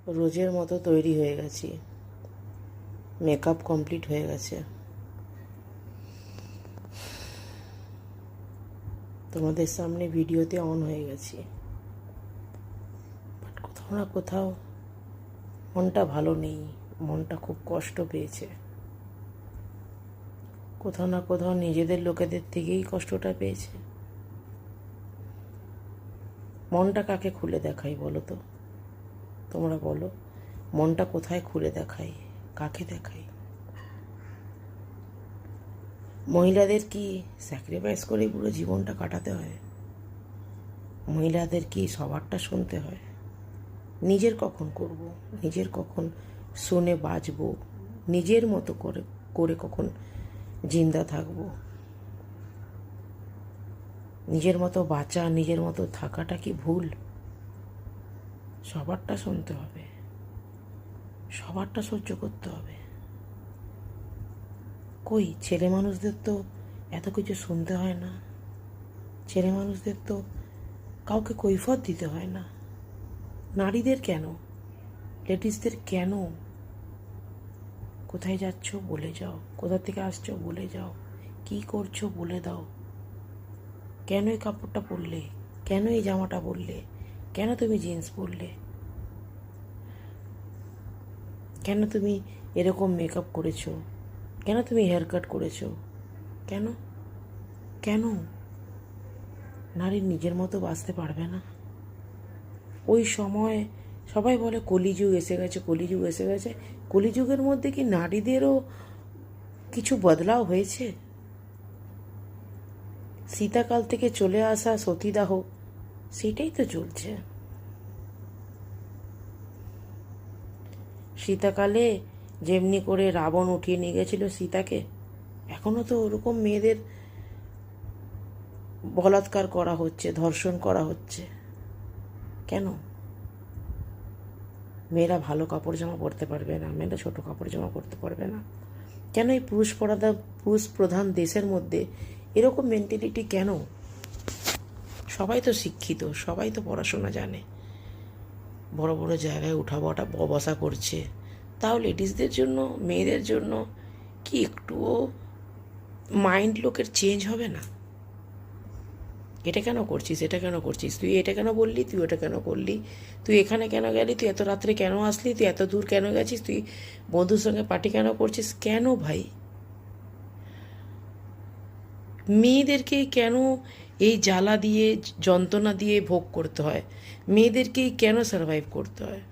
রোজের মতো তৈরি হয়ে গেছি, মেকআপ কমপ্লিট হয়ে গেছে, তোমাদের সামনে ভিডিওতে অন হয়ে গেছি। বাট কোথাও না কোথাও মনটা ভালো নেই, মনটা খুব কষ্ট পেয়েছে। কোথাও না কোথাও নিজেদের লোকেদের থেকেই কষ্টটা পেয়েছে। মনটা কাকে খুলে দেখাই বলো তো, তোমরা বলো, মনটা কোথায় খুলে দেখাই, কাকে দেখাই? মহিলাদের কি স্যাক্রিফাইস করে পুরো জীবনটা কাটাতে হয়? মহিলাদের কি সবারটা শুনতে হয়? নিজের কখন করব, নিজের কখন শুনে বাঁচব, নিজের মতো করে করে কখন জিন্দা থাকব? নিজের মতো বাঁচা, নিজের মতো থাকাটা কি ভুল? সবারটা শুনতে হবে, সবারটা সহ্য করতে হবে। কই ছেলে মানুষদের তো এত কিছু শুনতে হয় না, ছেলে মানুষদের তো কাউকে কৈফিয়ত দিতে হয় না। নারীদের কেন, লেডিসদের কেন? কোথায় যাচ্ছ বলে যাও, কোথা থেকে আসছো বলে যাও, কি করছো বলে দাও। কেন এই কাপড়টা পরলে, কেন এই জামাটা পরলে, কেন তুমি জিন্স পরলে, কেন তুমি এরকম মেকআপ করেছো, কেন তুমি হেয়ার কাট করেছো, কেন কেন? নারী নিজের মতো বাঁচতে পারবে না? ওই সময় সবাই বলে কলিযুগ এসে গেছে, কলিযুগ এসে গেছে। কলিযুগের মধ্যে কি নারীদেরও কিছু বদলাও হয়েছে? সীতাকাল থেকে চলে আসা সতীদাহ, সেটাই তো চলছে। সীতাকালে যেমনি করে রাবণ উঠিয়ে নিয়ে গেছিল সীতাকে, এখনো তো ওরকম মেয়েদের বলাৎকার করা হচ্ছে, ধর্ষণ করা হচ্ছে। কেন? মেয়েরা ভালো কাপড় জামা পরতে পারবে না, মেয়েরা ছোট কাপড় জামা পরতে পারবে না? কেন এই পুরুষ প্রধান দেশের মধ্যে এরকম মেন্টালিটি কেন? সবাই তো শিক্ষিত, সবাই তো পড়াশোনা জানে, বড় বড় জায়গায় বসা করছে, তাও লেডিসদের জন্য, মেয়েদের জন্য কি একটুও মাইন্ড লোকের চেঞ্জ হবে না? এটা কেন করছিস, এটা কেন করছিস, তুই এটা কেন বললি, তুই ওটা কেন করলি, তুই এখানে কেন গেলি, তুই এত রাত্রে কেন আসলি, তুই এত দূর কেন গেছিস, তুই বন্ধুর সঙ্গে পার্টি কেন করছিস? কেন ভাই? মেয়েদেরকে কেন এই জ্বালা দিয়ে, যন্ত্রণা দিয়ে ভোগ করতে হয়? মেয়েদেরকেই কেন সারভাইভ করতে হয়?